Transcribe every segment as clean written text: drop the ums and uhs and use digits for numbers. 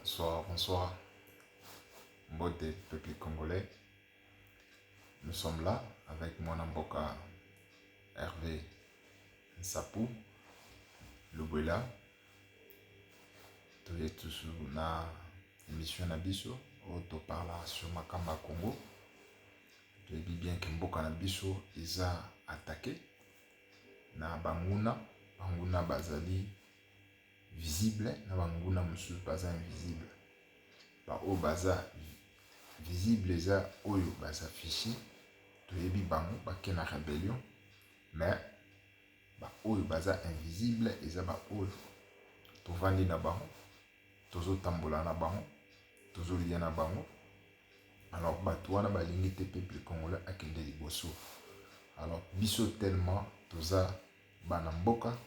Bonsoir, bonsoir, Mbote, peuple congolais. Nous sommes là avec mon amboka Hervé Nsapou, Lubuela. Tu es toujours na émission Nabiso, où tu parles sur Makamba Congo. Tu dis bien que Mboka Nabiso ils a attaqué na Banguna, Banguna Bazali visible, na Banguna Musu Baza invisible. Ba o Baza visible eza oyo baza fichi toyebi bango bake na rébellion mais ba oyo baza invisible eza ba oyo tovandi na bango tozotambola na bango tozolia na bango. Alors bato wana balingi te peuple congolais akende liboso. Alors biso tellement toza bana mboka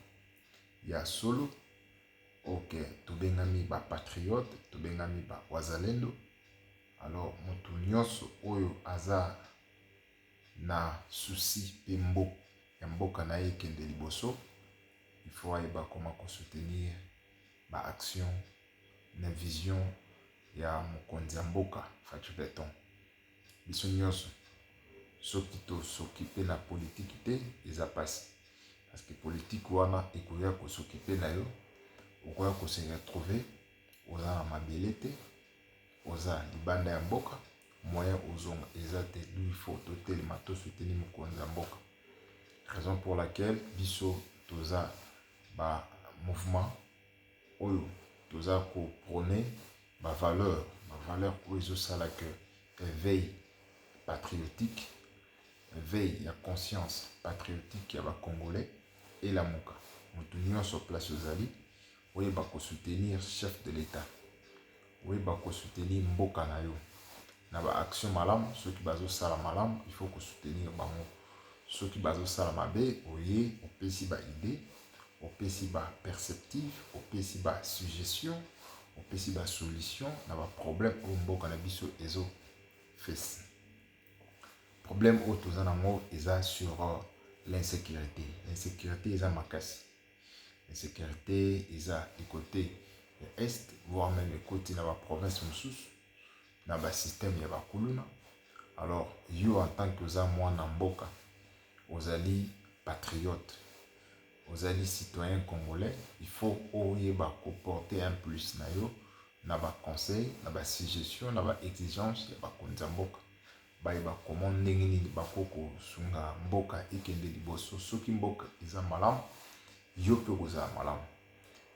ya solo ok tobengami ba patriote tobengami ba wazalendo. Alors moto nyonso oyo aza na souci pe ya mboka na ye kende liboso, il faut ayeba comment soutenir ba action na vision ya mokonzi ya mboka Fatou Beton. Biso nyonso soki to s'occuper na politique te eza pasi parce que politique wana ekoya ko s'occuper na yo okoya ko se retrouver oza na mabele te oza libanda ya mboka moyen ozonga eza te il faut totelema to soutenir mokonzi ya mboka. Raison pour laquelle biso toza ba mouvement oyo toza ko prôner ba valeur oyo ezosala que éveil patriotique, éveil ya conscience patriotique ya ba congolais et la moka moto nyonso place ozali oyeba ko soutenir chef de l'état, oyeba ko soutenir mboka na yo na ba action malamu. Soki bazosala malamu il faut ko soutenir bango, soki bazosala mabe oye opesi ba idée, opesi ba perceptive, opesi ba suggestion, opesi ba solution na ba problème o mboka na biso ezo face. Problème o toza nango eza sur l'insécurité. L'insécurité eza makasi. L'insécurité eza du côté est voire même le côté na ba province mosusu na ba système ya ba kuluna. Alors yo en tant que oza mwana mboka ozali patriote, ozali citoyen congolais, il faut oyeba ko porter un plus na yo na ba conseil, na ba suggestion, na ba exigence ya ba konza mboka. Bayeba comment ndenge nini bakoko sunga mboka ekende liboso. Soki mboka eza malamu yo pe kozala malamu.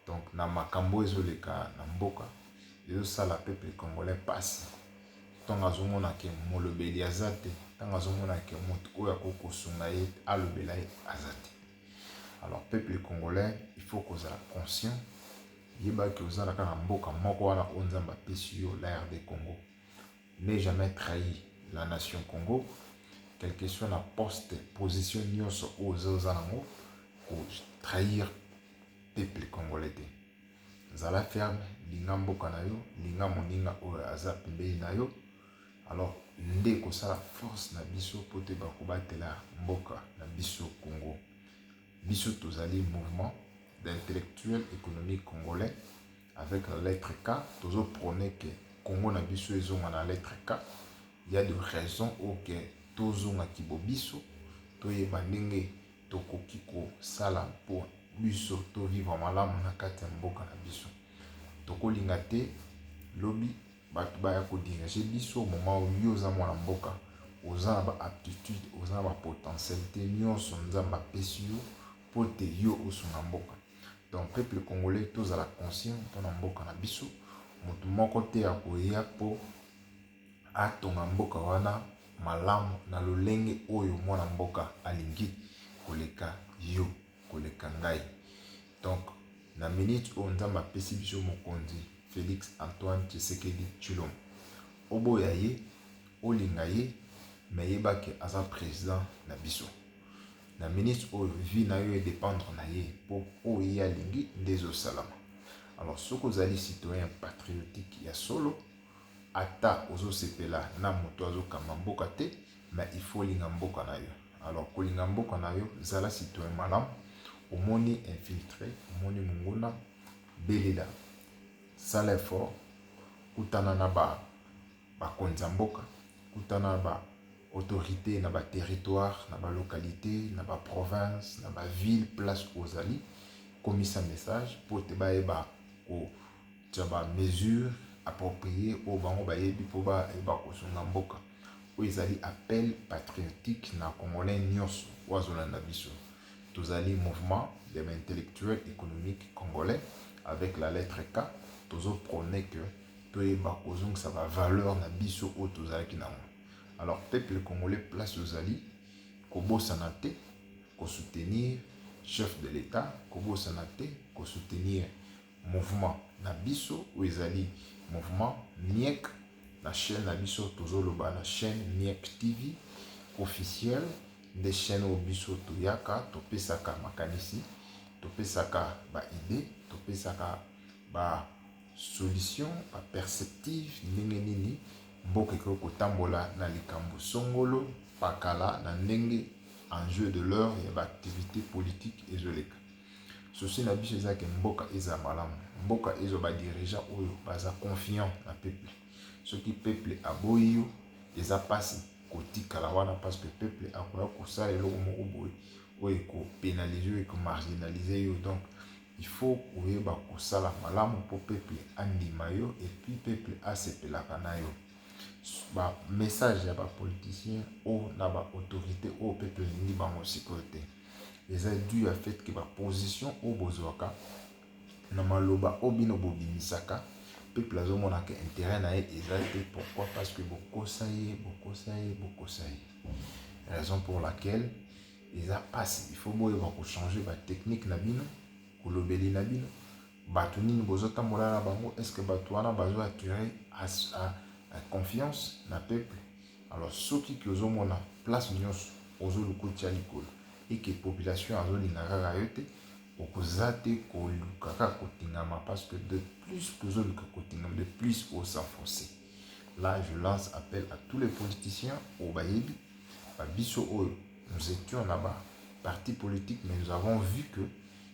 Donc na makambo ezoleka na mboka ezosala peuple congolais pasi ntango azomona ke molobeli aza te, ntango azomona ke moto oyo akoko sunga ye alobela ye aza te. Alors peuple congolais il faut kozala conscient yeba ke ozala kaka mboka moko wana o nzambe apesi yo la RD Congo. Ne jamais trahir la nation Congo, quel que soit la poste position nyonso oza nango ko trahir peuple congolais te. Zala ferme linga mboka na yo, linga moninga oyo aza pembeni na yo. Alors nde kosala force na biso po te bakobatela mboka na biso Congo. Biso tozali mouvement d'intellectuels économiques congolais avec la lettre K. Tozo prôner que Congo na biso ezonga na lettre K. Il y a des raisons auxquelles tozonga kibo biso toyeba ndenge tokoki ko sala po biso to vivre malamu na kati ya mboka na biso. Tokolinga te lobi bato baya ko diriger biso moment où oza mwana mboka oza na ba aptitude, oza na ba potentialité nyonso nzambe apesi yo po te yo osunga mboka. Donc peuple congolais tozala conscient mpona mboka na biso moto moko te ya koya po atonga mboka wana malamu na lolenge oyo mwana mboka alingi koleka yo koleka ngai. Donc na minute oyo nzambe apesi biso mokonzi Félix Antoine Tshisekedi Tshilombo oboya ye olinga ye me yebake aza président na biso. Na minute oyo vie na yo dépendre na ye po oyo ye alingi nde ezosalama. Alors soki ozali citoyen patriotique ya solo ata ozosepela na moto azokanga mboka te mais il faut linga mboka na yo. Alors kolinga mboka na yo zala citoyen malamu omoni infiltré omoni monguna belela sala effort kutana na bakonzi ya mboka, kutana na baautorité na baterritoire, na balocalité, na baprovince, na baville, place ozali, komisa message po te bayeba kotia bamesure approprié oyo bango bayebi mpo bayeba kosunga mboka. Oyo ezali appel patriotique na congolais nyonso oyo azolanda biso. Tozali mouvement des intellectuels économiques congolais avec la lettre K. Tozo prôner que toyeba kozongisa ba valeur na biso oyo tozalaki nango. Alors peuple congolais place ozali kobosana te soutenir chef de l'État, kobosana te soutenir mouvement na biso oyo ezali mouvement MIEC. La chaîne na biso tozoloba la chaîne MIEC TV officielle des chaînes au biso toyaka topesaka makanisi, topesaka ba idée, topesaka ba solution, ba perspective ndenge nini mboka ko kotambola na likambo songolo pakala na ndenge enjeu de l'heure et ba activité politique ezoleka. Ceci na biso ezaka mboka eza malamu, mboka ezo ba dirigeant oyo baza confiant na peuple. Ce qui peuple aboyi yo eza pasi kotikala wana parce que peuple akoya kosala eloko moko boye oyo ekopénaliser et marginaliser yo. Donc il faut oyeba kosala malamu pour peuple andima yo et puis peuple asepelaka na yo. Ba message ya ba politicien ou na ba autorité au peuple ni bango sécurité. Eza dû à fait que ba position au bozwaka na maloba obino bobimisaka peuple azomona que intérêt na exacté. Pourquoi? Parce que beaucoup ça y est. Raison pour laquelle ils a passé. Il faut changer la technique na bino, kolobeli na bino. Batu nini bozota molala bango, est-ce que batu wana bazo attirer à confiance na peuple? Alors ceux qui ozomona place nyonso ozo lukutia likolo et que population azo lingaka rayote okozate ko lukaka kotingama parce que de plus que de plus au s'enfoncer. Là, je lance appel à tous les politiciens au Bayebi, à Bisso. Nous étions là-bas, parti politique, mais nous avons vu que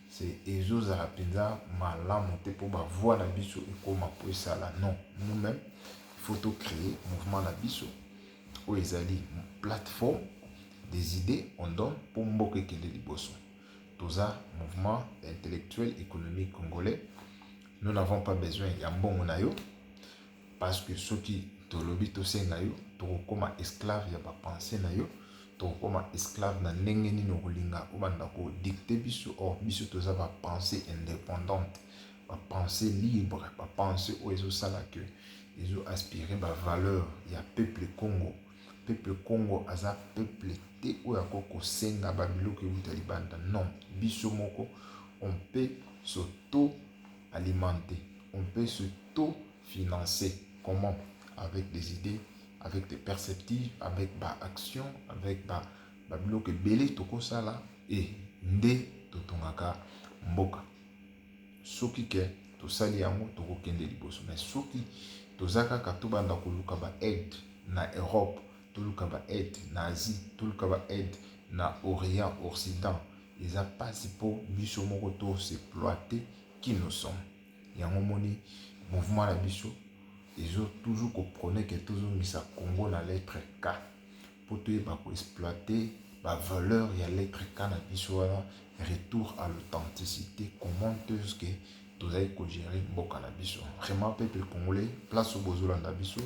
c'est Ezo Zarapinza monté pour voir la Bisso et comment pour ça là. Non, nous-mêmes, il faut créer mouvement la Bisso. Où ils allaient une plateforme des idées, on donne pour Mboke Kende Liboso. Toza mouvement intellectuel économique congolais. Nous n'avons pas besoin de bon nayo parce que ceux qui tolobi to sengayo to comme esclave ya ba pensée nayo to comme esclave na ndenge ni no kolinga obanda ko dicter biso or biso toza ba pensée indépendante, ba pensée libre, ba pensée o ezo sala que ezo aspirer ba valeur ya peuple Congo. Peuple Congo aza peuple te o ya ko senga ba biloko utali banda. Non, biso moko on peut s'auto-alimenter, on peut s'auto-financer. Comment? Avec des idées, avec des perspectives, avec des actions, avec des blocs belé toko sala et nde totongaka mboka. Soki ke to sali yango toko kende liboso. Mais soki tozaka katubanda koluka ba aide na Europe, toluka ba aide na Asie, toluka ba aide na Orient, Occident. Ils ont pas si pour biso moko to s'exploiter qui nous sommes. Yango moni mouvement la biso ils ont toujours compris que toujours mis ça Congo na lettre K pour tout exploiter la valeur y a lettre K na biso retour à l'authenticité. Comment est-ce que vous allez gérer mboka na biso? Vraiment peuple congolais place au bozola na biso,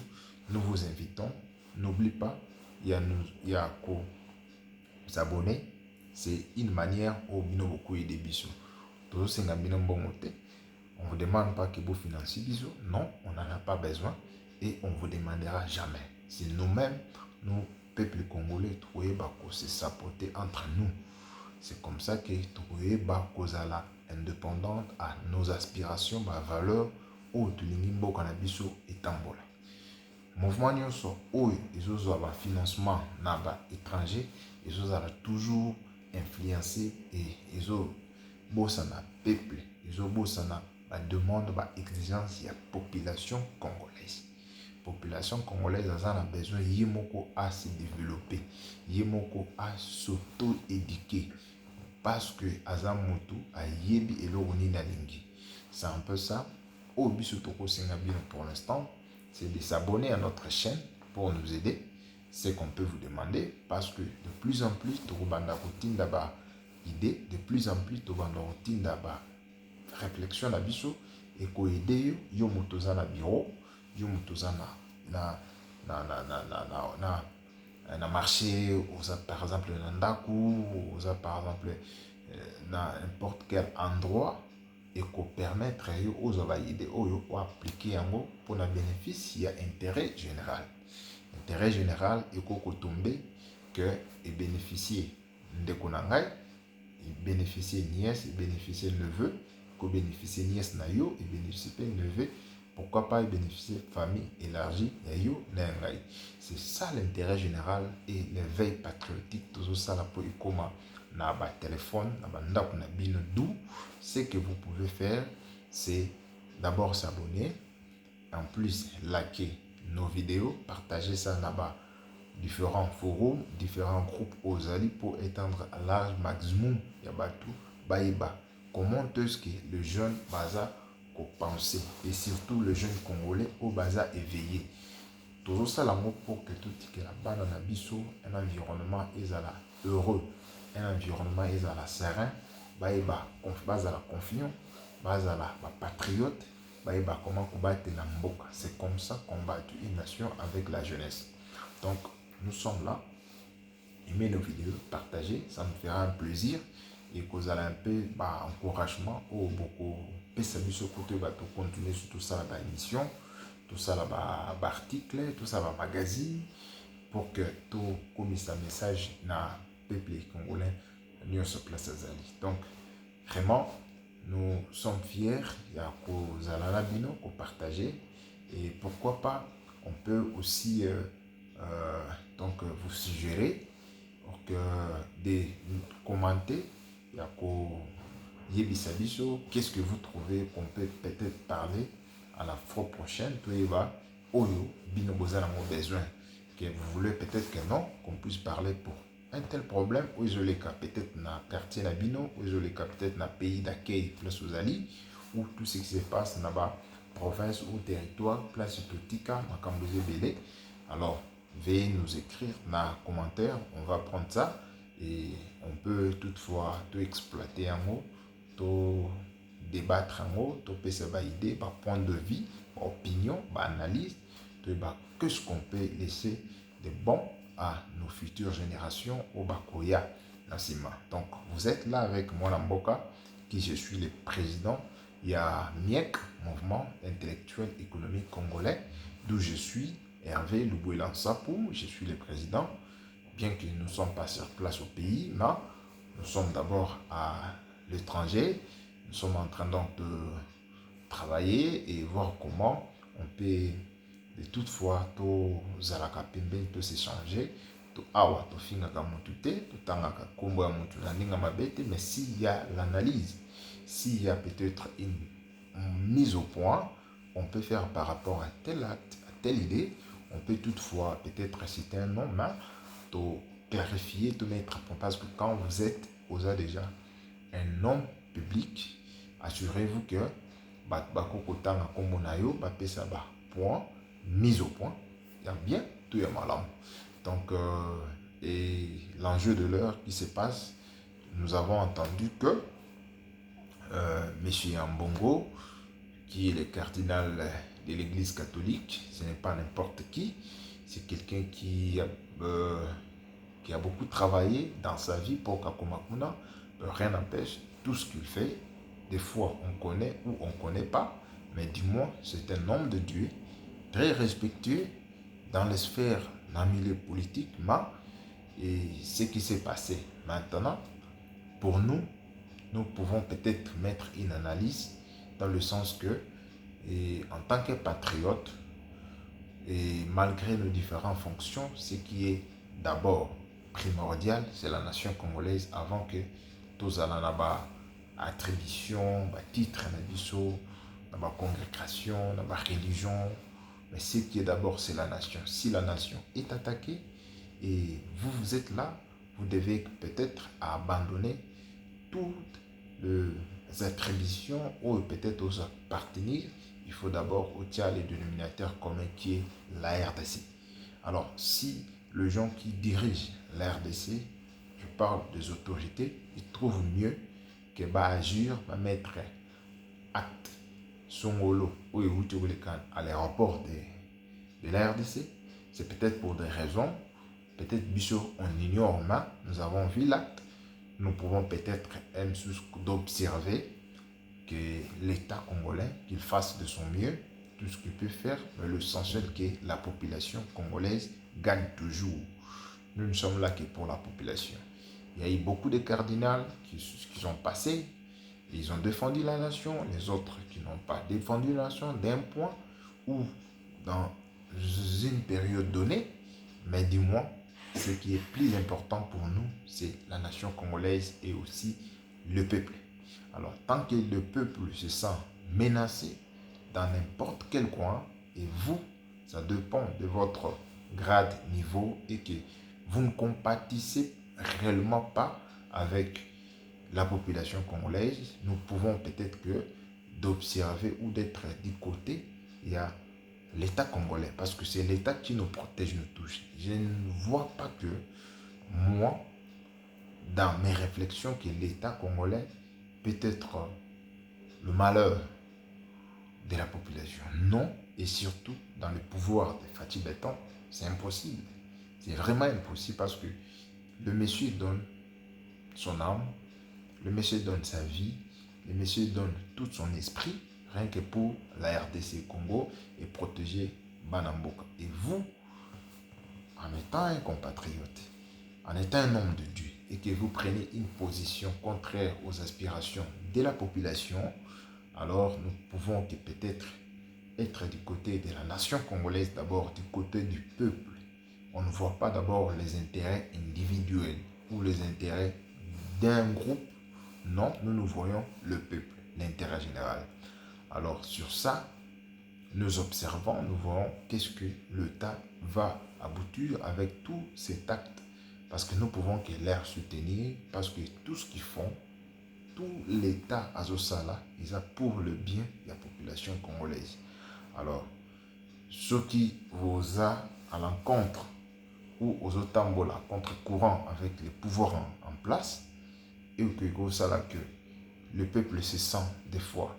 nous vous invitons. N'oublie pas il y a quoi s'abonner. C'est une manière au bino beaucoup aider biso. Toujours c'est ngabino mbongote. On ne vous demande pas que vous financiez biso. Non, on n'en a pas besoin et on ne vous demandera jamais. C'est nous-mêmes, nous, peuple congolais, nous se sapoter entre nous. C'est comme ça que nous sommes indépendants à nos aspirations, à valeurs, où tout le monde est tambola. Mouvement nyonso oyo ezozwa financement na ba étranger ezozala toujours influencé et ezobosana peuple ezobosana ba demande ba exigence ya population congolaise. Population congolaise a besoin yemoko à se développer, yemoko à s'auto-éduquer parce que azamutu a yebi eloko nini alingi. C'est un peu ça au biso toko senga bino pour l'instant. c'est de s'abonner à notre chaîne pour nous aider. C'est qu'on peut vous demander parce que de plus en plus, tu as idée, de plus en plus, tu as réflexion na biso et ko aider yo motoza na bureau, yo motoza na marché, par exemple na ndaku, par exemple na n'importe quel endroit et qu'on permettre aux aider ou appliquer yango pour le bénéfice, il y a intérêt général. Intérêt général et qu'on tombe que et bénéficier de konangai, bénéficier nièce, bénéficier neveu, qu'on bénéficier nièce na yo et bénéficier neveu, pourquoi pas bénéficier famille élargie na yo na ngai. C'est ça l'intérêt général et l'éveil patriotique tout ça là pour comment na ba téléphone na ba ndako na bino. D'où ce que vous pouvez faire, c'est d'abord s'abonner, en plus liker nos vidéos, partager ça là-bas, différents forums, différents groupes aux alliés pour étendre à large maximum Yabatou, Baïba. Comment est-ce que le jeune Baza qu'on pensait et surtout le jeune Congolais au Baza éveillé. Tout ça l'amour pour que tout que la banane à biso, un environnement est heureux, un environnement est serein, Baïba, base à la confiance, base à la patriote. Comment combattre la mboka. C'est comme ça qu'on combattre une nation avec la jeunesse. Donc, nous sommes là. Aimez nos vidéos, partagez, ça me fera un plaisir. Et que vous allez un peu encouragement ou beaucoup. Et ça nous côté pour continuer sur tout ça, la émission, tout ça, article, tout ça, magazine, pour que tout comme ça message na peuple congolais nous se place à Zali. Donc, vraiment, nous sommes fiers, il y a qu'aux Alanabino, qu'aux partager. Et pourquoi pas, on peut aussi donc vous suggérer que de commenter, il y a qu'au Yebisabiso, qu'est-ce que vous trouvez qu'on peut peut-être parler à la fois prochaine, tout y va, Oyo, Bino Bozana mon besoin, que vous voulez peut-être que non, qu'on puisse parler pour un tel problème, ou isolé cas peut-être dans le quartier Nabino, ou isolé cas peut-être dans le pays d'accueil, place aux alliés, ou tout ce qui se passe là-bas, province ou territoire, place Totika, Makambouze Bélé. Alors, veuillez nous écrire dans les commentaires, on va prendre ça et on peut toutefois tout exploiter en mot, tout débattre en mot, tout peut se idée, par point de vue, par opinion, par analyse, tout qu'est-ce qu'on peut laisser de bon à nos futures générations au Bakoya Nassima. Donc, vous êtes là avec moi, Namboka, qui je suis le président. Il y a MIEC, Mouvement intellectuel économique congolais, d'où je suis Hervé Loubouelan Sapou, je suis le président. Bien que nous ne sommes pas sur place au pays, mais nous sommes d'abord à l'étranger. Nous sommes en train donc de travailler et voir comment on peut de toutefois tout zalaka pembe tout s'échanger tout awa tout finga kamutu te tout tanga kombo ya mutu na ninga mabete. Mais s'il y a l'analyse, s'il y a peut-être une mise au point, on peut faire par rapport à tel acte, à telle idée, on peut toutefois peut-être citer un nom, mais tout clarifier, tout mettre à point. Parce que quand vous êtes déjà un homme public, assurez-vous que bakoko tanga kombo na yo ba pesa ba point mise au point, il y a bien tout est malam. Donc et l'enjeu de l'heure qui se passe, nous avons entendu que Monsieur Ambongo, qui est le cardinal de l'église catholique, ce n'est pas n'importe qui, c'est quelqu'un qui a beaucoup travaillé dans sa vie pour Kakumakuna. Rien n'empêche, tout ce qu'il fait, des fois on connaît ou on ne connaît pas, mais du moins c'est un homme de Dieu, très respectueux dans les sphères, dans le milieu politique, et ce qui s'est passé maintenant, pour nous, nous pouvons peut-être mettre une analyse dans le sens que, et en tant que patriote, et malgré nos différentes fonctions, ce qui est d'abord primordial, c'est la nation congolaise avant que tous allons là-bas attribution, titre, la congrégation, la religion. Mais ce qui est d'abord, c'est la nation. Si la nation est attaquée et vous êtes là, vous devez peut-être abandonner toutes les attributions ou peut-être aux appartenir il faut d'abord ôter le dénominateur commun qui est la RDC. Alors, si les gens qui dirigent la RDC, je parle des autorités, ils trouvent mieux que agir, mettre acte son holo ou à l'aéroport de la RDC, c'est peut-être pour des raisons, peut-être biso on ignore, mais nous avons vu l'acte. Nous pouvons peut-être d'observer que l'État congolais, qu'il fasse de son mieux, tout ce qu'il peut faire, mais l'essentiel que la population congolaise gagne toujours. Nous ne sommes là que pour la population. Il y a eu beaucoup de cardinals qui sont passés, ils ont défendu la nation, les autres qui n'ont pas défendu la nation d'un point ou dans une période donnée, mais du moins, ce qui est plus important pour nous, c'est la nation congolaise et aussi le peuple. Alors, tant que le peuple se sent menacé dans n'importe quel coin, et vous, ça dépend de votre grade, niveau, et que vous ne compatissez réellement pas avec la population congolaise, nous pouvons peut-être que d'observer ou d'être du côté, il y a l'État congolais, parce que c'est l'État qui nous protège, nous touche. Je ne vois pas que moi, dans mes réflexions, que l'État congolais peut être le malheur de la population. Non, et surtout dans le pouvoir de Fatih Béton, c'est impossible. C'est vraiment impossible parce que le monsieur donne son âme, le monsieur donne sa vie, le monsieur donne tout son esprit, rien que pour la RDC Congo et protéger Banamboka. Et vous, en étant un compatriote, en étant un homme de Dieu, et que vous prenez une position contraire aux aspirations de la population, alors nous pouvons peut-être être du côté de la nation congolaise, d'abord du côté du peuple. On ne voit pas d'abord les intérêts individuels ou les intérêts d'un groupe. Non, nous voyons le peuple, l'intérêt général. Alors sur ça, nous observons, nous voyons qu'est-ce que l'État va aboutir avec tout cet acte. Parce que nous pouvons que l'air soutenir, parce que tout ce qu'ils font, tout l'État à Zosala, ils ont pour le bien de la population congolaise. Alors, ceux qui vous a à l'encontre ou aux Otambola contre-courant avec les pouvoirs en place, et que le peuple se sent des fois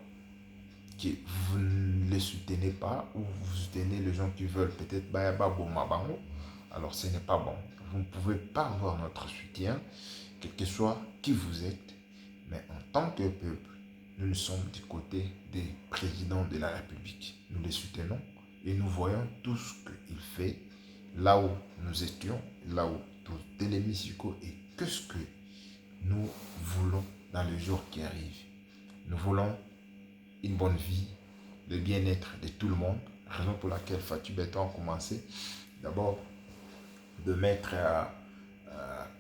que vous ne les soutenez pas ou vous soutenez les gens qui veulent peut-être alors ce n'est pas bon. Vous ne pouvez pas avoir notre soutien, quel que soit qui vous êtes, mais en tant que peuple, nous sommes du côté des présidents de la République. Nous les soutenons et nous voyons tout ce qu'il fait là où nous étions, là où tout télémusico et qu'est-ce que nous voulons dans les jours qui arrivent. Nous voulons une bonne vie, le bien-être de tout le monde, raison pour laquelle Fatih Béton a commencé d'abord de mettre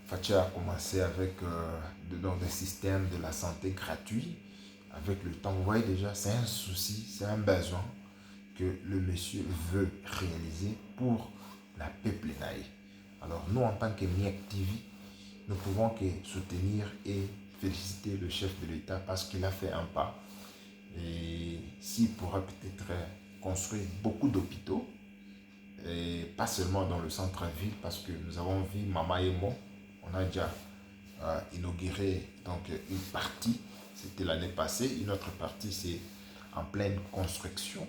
Fatih a commencé avec des systèmes de la santé gratuits avec le temps. Vous voyez déjà, c'est un souci, c'est un besoin que le monsieur veut réaliser pour la peuple naïe. Alors nous, en tant que MIEC TV, nous pouvons que soutenir et féliciter le chef de l'État parce qu'il a fait un pas. Et s'il pourra peut-être construire beaucoup d'hôpitaux, et pas seulement dans le centre-ville, parce que nous avons vu Mama Emo, on a déjà inauguré donc, une partie, c'était l'année passée, une autre partie c'est en pleine construction.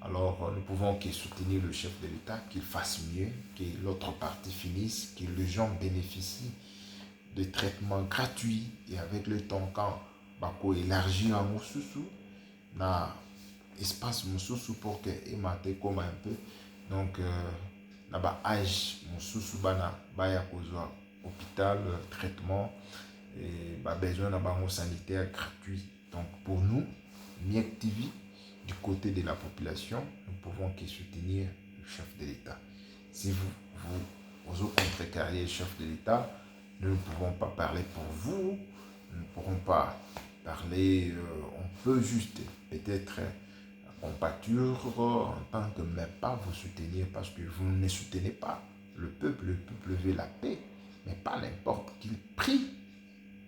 Alors nous pouvons que soutenir le chef de l'État, qu'il fasse mieux, que l'autre partie finisse, que les gens bénéficient de traitements gratuits et avec le temps quand Bako élargit à Moussoussou, na espace Moussoussou pour que ématé comme un peu. Donc, na ba âge Moussoussou bana baya kozwa hôpital, traitement et ba besoin na bango sanitaire gratuit. Donc pour nous, MIEC TV, du côté de la population, nous pouvons que soutenir le chef de l'État. Si vous contrecarriez le chef de l'État, nous ne pouvons pas parler pour vous, nous ne pourrons pas parler, on peut juste peut-être compatir en tant que, mais pas vous soutenir parce que vous ne soutenez pas le peuple veut la paix, mais pas n'importe quel prix.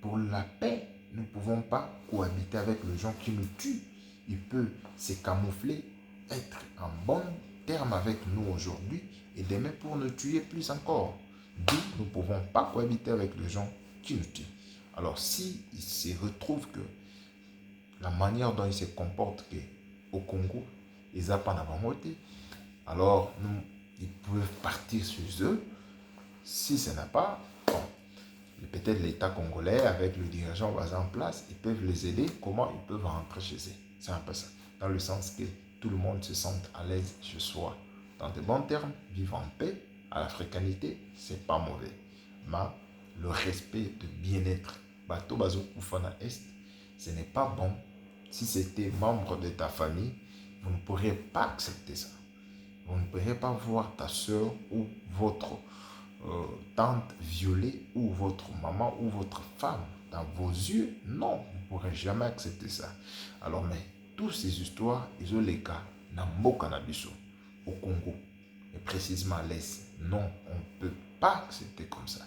Pour la paix, nous ne pouvons pas cohabiter avec les gens qui nous tuent. il peut se camoufler, être en bon terme avec nous aujourd'hui et demain pour nous tuer plus encore. D'où nous ne pouvons pas cohabiter avec les gens qui nous tuent. Alors si il se retrouve que la manière dont ils se comportent au Congo, ils n'ont pas voté, alors ils peuvent partir chez eux. Si ce n'est pas, bon, peut-être l'État congolais avec le dirigeant basé en place, ils peuvent les aider. Comment ils peuvent rentrer chez eux? C'est un peu ça. Dans le sens que tout le monde se sente à l'aise chez soi. Dans de bons termes, vivre en paix, à l'africanité, c'est pas mauvais. Mais le respect de bien-être, bateau bazo koufana est, ce n'est pas bon. Si c'était membre de ta famille, vous ne pourriez pas accepter ça. Vous ne pourriez pas voir ta soeur ou votre tante violée ou votre maman ou votre femme dans vos yeux. Non, vous ne pourrez jamais accepter ça. Alors, mais toutes ces histoires, ils ont les cas dans Mboka Nabiso, au Congo, et précisément à l'Est. Non, on ne peut pas accepter comme ça.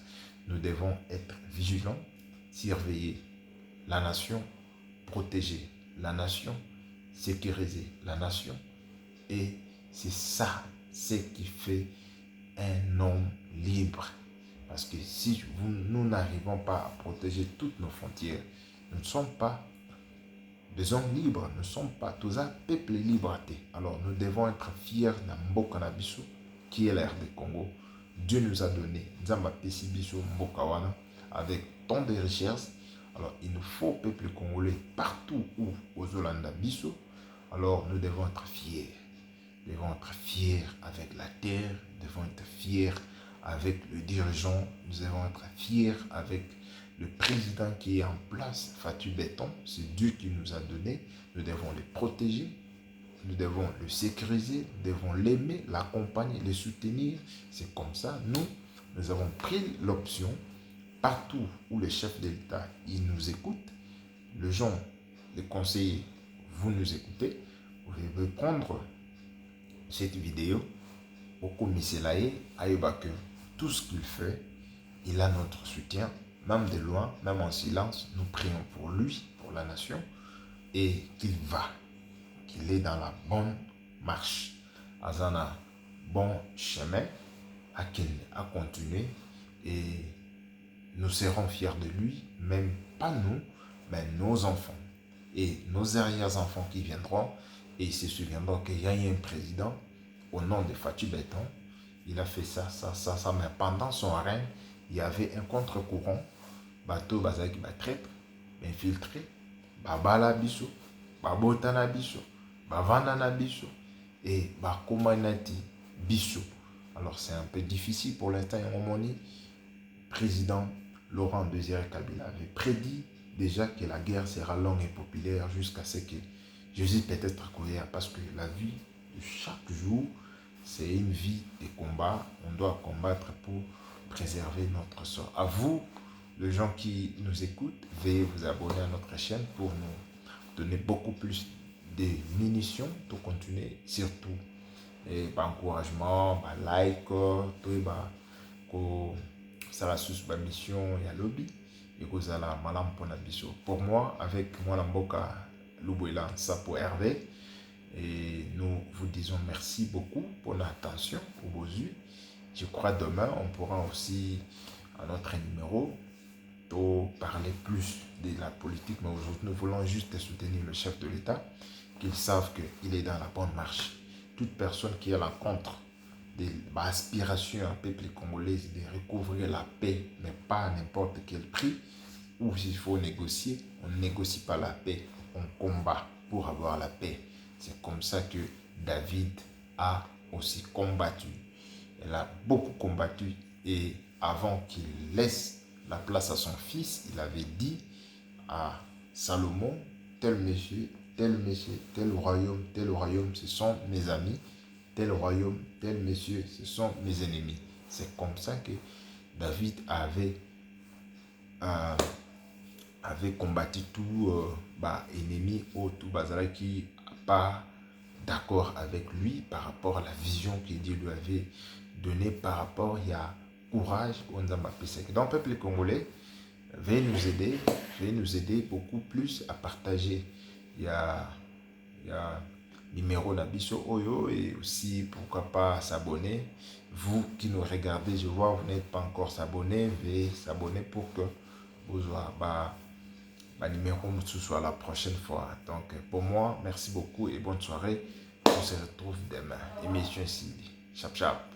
Nous devons être vigilants, surveiller la nation, protéger la nation, sécuriser la nation. Et c'est ça, ce qui fait un homme libre. Parce que si nous n'arrivons pas à protéger toutes nos frontières, nous ne sommes pas des hommes libres, nous ne sommes pas tous un peuple libre. Alors nous devons être fiers de Mboka Nabiso, qui est l'ère du Congo. Dieu nous a donné Nzamba Pesi Biso Mboka Wana avec tant de richesses. Alors il nous faut, peuple congolais, partout où aux Olanda Biso, alors nous devons être fiers. Nous devons être fiers avec la terre, nous devons être fiers avec le dirigeant, nous devons être fiers avec le président qui est en place, Fatou Béton, c'est Dieu qui nous a donné, nous devons le protéger, nous devons le sécuriser, nous devons l'aimer, l'accompagner, le soutenir. C'est comme ça, nous avons pris l'option, partout où le chef de l'État, il nous écoute, les gens, les conseillers, vous nous écoutez, vous devez prendre cette vidéo au commissaire Aïba que tout ce qu'il fait, il a notre soutien, même de loin, même en silence. Nous prions pour lui, pour la nation, et qu'il est dans la bonne marche, dans un bon chemin, à continuer, et nous serons fiers de lui, même pas nous, mais nos enfants et nos arrière-enfants qui viendront, et ils se souviendront qu'il y a eu un président au nom de Fatou Béton. Il a fait ça, mais pendant son règne, il y avait un contre-courant, bateau bazaki ba traître, infiltré, babala biso, babotana biso, bavandana biso, et bakomanati biso. Alors c'est un peu difficile pour l'instant, président Laurent Désiré Kabila avait prédit déjà que la guerre sera longue et populaire jusqu'à ce que Jésus peut-être courir, parce que la vie de chaque jour, c'est une vie de combat. On doit combattre pour préserver notre sort. À vous, les gens qui nous écoutent, veuillez vous abonner à notre chaîne pour nous donner beaucoup plus de munitions pour continuer, surtout. Et par encouragement, par like, ça la sous ma mission et à lobby. Et que ça la malam pour la biso. Pour moi, avec moi, la mboka, Louboula, ça pour Hervé. Et nous vous disons merci beaucoup pour l'attention, pour vos yeux. Je crois demain, on pourra aussi, à notre numéro, parler plus de la politique. Mais aujourd'hui, nous voulons juste soutenir le chef de l'État, qu'ils savent qu'il est dans la bonne marche. Toute personne qui est à l'encontre de l'aspiration à peuple congolais de recouvrir la paix, mais pas à n'importe quel prix, ou s'il faut négocier, on ne négocie pas la paix, on combat pour avoir la paix. C'est comme ça que David a aussi combattu. Il a beaucoup combattu, et avant qu'il laisse la place à son fils, il avait dit à Salomon, tel monsieur, tel royaume, ce sont mes amis, tel royaume, tel monsieur, ce sont mes ennemis. C'est comme ça que David avait combattu tout ennemi ou tout bazara qui pas d'accord avec lui par rapport à la vision que Dieu lui avait donnée par rapport à courage au Nzamba Pesek. Donc, peuple congolais, veuillez nous aider beaucoup plus à partager. Il y a il y a numéro Nabiso Oyo et aussi pourquoi pas s'abonner. Vous qui nous regardez, je vois vous n'êtes pas encore s'abonner, veuillez s'abonner pour que vous ayez numéro soit la prochaine fois. Donc pour moi, merci beaucoup et bonne soirée. On se retrouve demain. Émission ici. Chap chap.